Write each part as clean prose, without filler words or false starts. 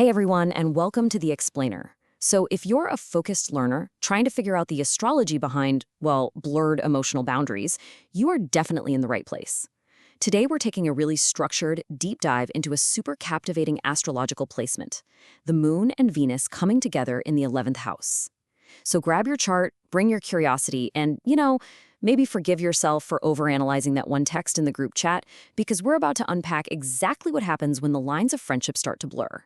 Hey everyone, and welcome to The Explainer. So, if you're a focused learner trying to figure out the astrology behind, well, blurred emotional boundaries, you are definitely in the right place. Today, we're taking a really structured, deep dive into a super captivating astrological placement, the Moon and Venus coming together in the 11th house. So, grab your chart, bring your curiosity, and, maybe forgive yourself for overanalyzing that one text in the group chat, because we're about to unpack exactly what happens when the lines of friendship start to blur.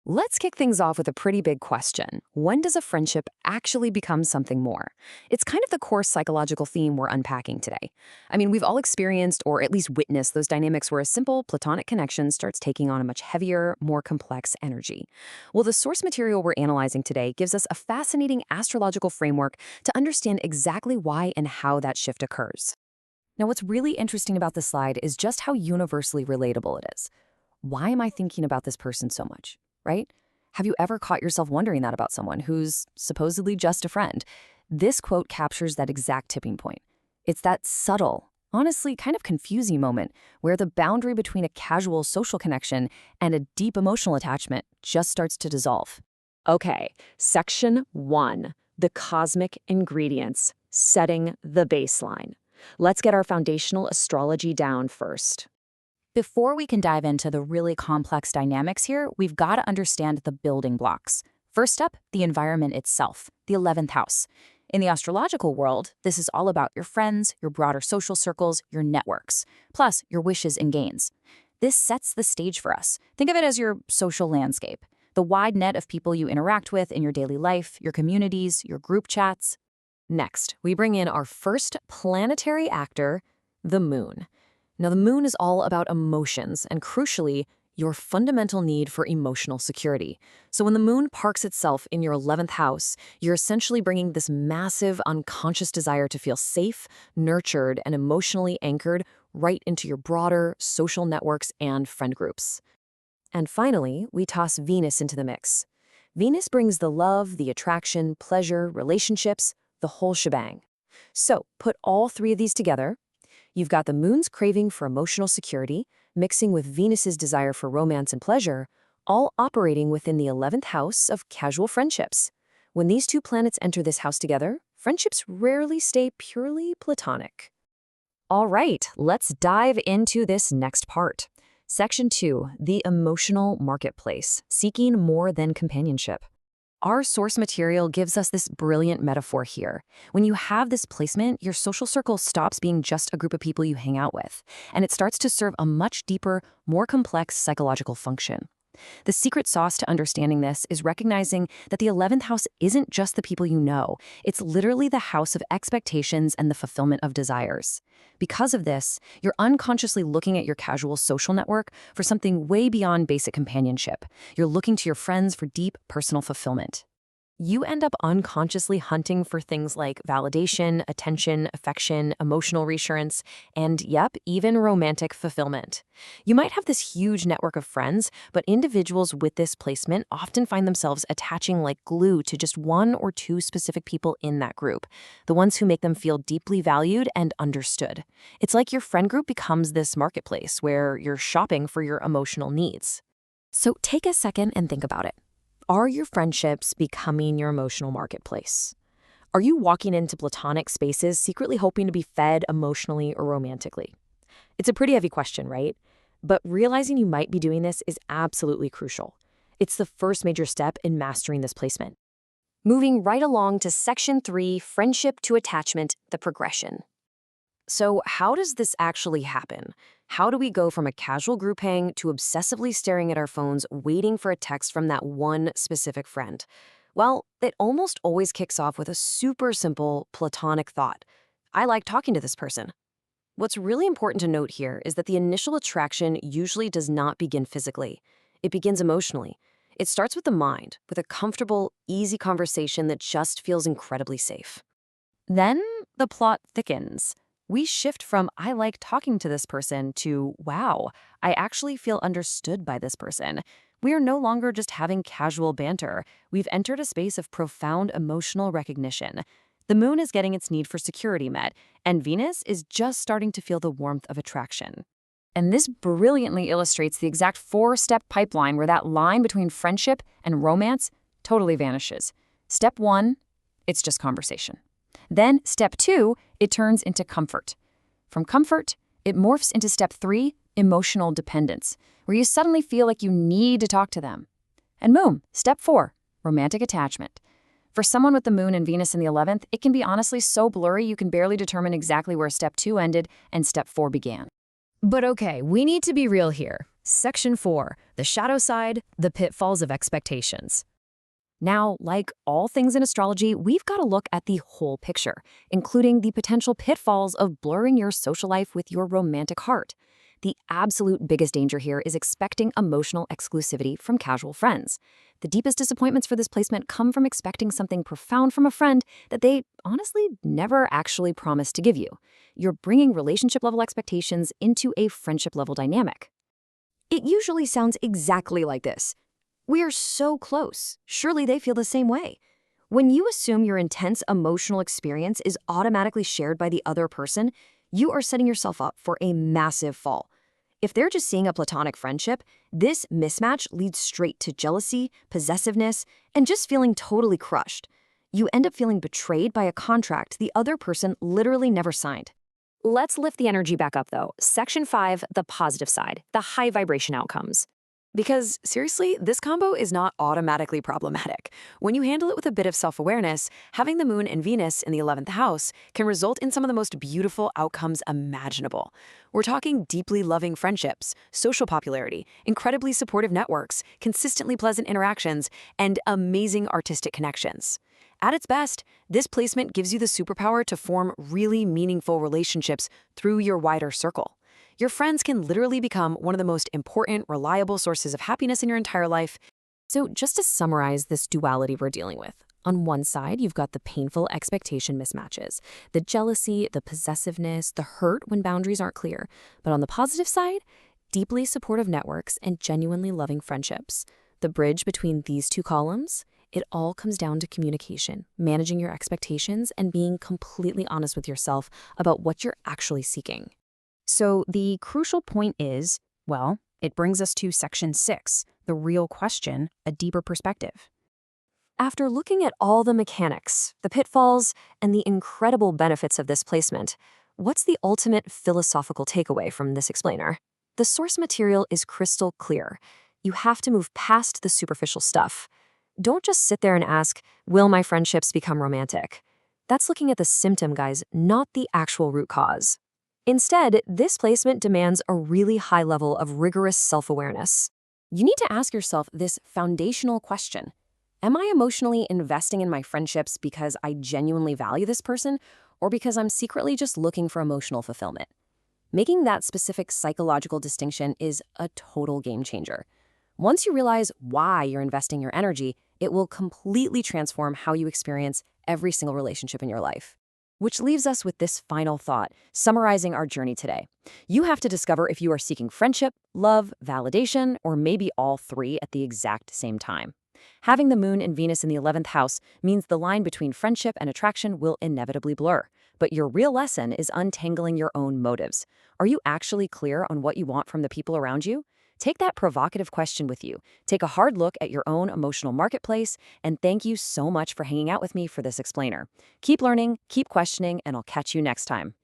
Let's kick things off with a pretty big question. When does a friendship actually become something more? It's kind of the core psychological theme we're unpacking today. I mean, we've all experienced or at least witnessed those dynamics where a simple platonic connection starts taking on a much heavier, more complex energy. Well, the source material we're analyzing today gives us a fascinating astrological framework to understand exactly why and how that shift occurs. Now, what's really interesting about this slide is just how universally relatable it is. Why am I thinking about this person so much? Right? Have you ever caught yourself wondering that about someone who's supposedly just a friend? This quote captures that exact tipping point. It's that subtle, honestly kind of confusing moment where the boundary between a casual social connection and a deep emotional attachment just starts to dissolve. Okay, section 1, the cosmic ingredients, setting the baseline. Let's get our foundational astrology down first. Before we can dive into the really complex dynamics here, we've got to understand the building blocks. First up, the environment itself, the 11th house. In the astrological world, this is all about your friends, your broader social circles, your networks, plus your wishes and gains. This sets the stage for us. Think of it as your social landscape, the wide net of people you interact with in your daily life, your communities, your group chats. Next, we bring in our first planetary actor, the moon. Now, the moon is all about emotions and, crucially, your fundamental need for emotional security. So when the moon parks itself in your 11th house, you're essentially bringing this massive unconscious desire to feel safe, nurtured, and emotionally anchored right into your broader social networks and friend groups. And finally, we toss Venus into the mix. Venus brings the love, the attraction, pleasure, relationships, the whole shebang. So put all three of these together. You've got the moon's craving for emotional security, mixing with Venus's desire for romance and pleasure, all operating within the 11th house of casual friendships. When these two planets enter this house together, friendships rarely stay purely platonic. All right, let's dive into this next part. Section 2, the emotional marketplace, seeking more than companionship. Our source material gives us this brilliant metaphor here. When you have this placement, your social circle stops being just a group of people you hang out with, and it starts to serve a much deeper, more complex psychological function. The secret sauce to understanding this is recognizing that the 11th house isn't just the people you know. It's literally the house of expectations and the fulfillment of desires. Because of this, you're unconsciously looking at your casual social network for something way beyond basic companionship. You're looking to your friends for deep personal fulfillment. You end up unconsciously hunting for things like validation, attention, affection, emotional reassurance, and even romantic fulfillment. You might have this huge network of friends, but individuals with this placement often find themselves attaching like glue to just one or two specific people in that group, the ones who make them feel deeply valued and understood. It's like your friend group becomes this marketplace where you're shopping for your emotional needs. So take a second and think about it. Are your friendships becoming your emotional marketplace? Are you walking into platonic spaces secretly hoping to be fed emotionally or romantically? It's a pretty heavy question, right? But realizing you might be doing this is absolutely crucial. It's the first major step in mastering this placement. Moving right along to Section 3, Friendship to Attachment, the progression. So how does this actually happen? How do we go from a casual group hang to obsessively staring at our phones, waiting for a text from that one specific friend? Well, it almost always kicks off with a super simple, platonic thought. I like talking to this person. What's really important to note here is that the initial attraction usually does not begin physically. It begins emotionally. It starts with the mind, with a comfortable, easy conversation that just feels incredibly safe. Then the plot thickens. We shift from I like talking to this person to wow, I actually feel understood by this person. We are no longer just having casual banter. We've entered a space of profound emotional recognition. The moon is getting its need for security met, and Venus is just starting to feel the warmth of attraction. And this brilliantly illustrates the exact four-step pipeline where that line between friendship and romance totally vanishes. Step 1, it's just conversation. Then step 2, it turns into comfort. From comfort, it morphs into step 3, emotional dependence, where you suddenly feel like you need to talk to them. And boom, step 4, romantic attachment. For someone with the moon and Venus in the 11th, it can be honestly so blurry you can barely determine exactly where step 2 ended and step 4 began. But okay, we need to be real here. Section 4, the shadow side, the pitfalls of expectations. Now, like all things in astrology, we've got to look at the whole picture, including the potential pitfalls of blurring your social life with your romantic heart. The absolute biggest danger here is expecting emotional exclusivity from casual friends. The deepest disappointments for this placement come from expecting something profound from a friend that they honestly never actually promised to give you. You're bringing relationship-level expectations into a friendship-level dynamic. It usually sounds exactly like this. We're so close. Surely they feel the same way. When you assume your intense emotional experience is automatically shared by the other person, you are setting yourself up for a massive fall. If they're just seeing a platonic friendship, this mismatch leads straight to jealousy, possessiveness, and just feeling totally crushed. You end up feeling betrayed by a contract the other person literally never signed. Let's lift the energy back up, though. Section 5, the positive side, the high vibration outcomes. Because, seriously, this combo is not automatically problematic. When you handle it with a bit of self-awareness, having the moon and Venus in the 11th house can result in some of the most beautiful outcomes imaginable. We're talking deeply loving friendships, social popularity, incredibly supportive networks, consistently pleasant interactions, and amazing artistic connections. At its best, this placement gives you the superpower to form really meaningful relationships through your wider circle. Your friends can literally become one of the most important, reliable sources of happiness in your entire life. So just to summarize this duality we're dealing with, on one side, you've got the painful expectation mismatches, the jealousy, the possessiveness, the hurt when boundaries aren't clear. But on the positive side, deeply supportive networks and genuinely loving friendships. The bridge between these two columns, it all comes down to communication, managing your expectations, and being completely honest with yourself about what you're actually seeking. So the crucial point is, well, it brings us to section 6, the real question, a deeper perspective. After looking at all the mechanics, the pitfalls, and the incredible benefits of this placement, what's the ultimate philosophical takeaway from this explainer? The source material is crystal clear. You have to move past the superficial stuff. Don't just sit there and ask, will my friendships become romantic? That's looking at the symptom, guys, not the actual root cause. Instead, this placement demands a really high level of rigorous self-awareness. You need to ask yourself this foundational question. Am I emotionally investing in my friendships because I genuinely value this person, or because I'm secretly just looking for emotional fulfillment? Making that specific psychological distinction is a total game changer. Once you realize why you're investing your energy, it will completely transform how you experience every single relationship in your life. Which leaves us with this final thought, summarizing our journey today. You have to discover if you are seeking friendship, love, validation, or maybe all three at the exact same time. Having the moon and Venus in the 11th house means the line between friendship and attraction will inevitably blur. But your real lesson is untangling your own motives. Are you actually clear on what you want from the people around you? Take that provocative question with you. Take a hard look at your own emotional marketplace, and thank you so much for hanging out with me for this explainer. Keep learning, keep questioning, and I'll catch you next time.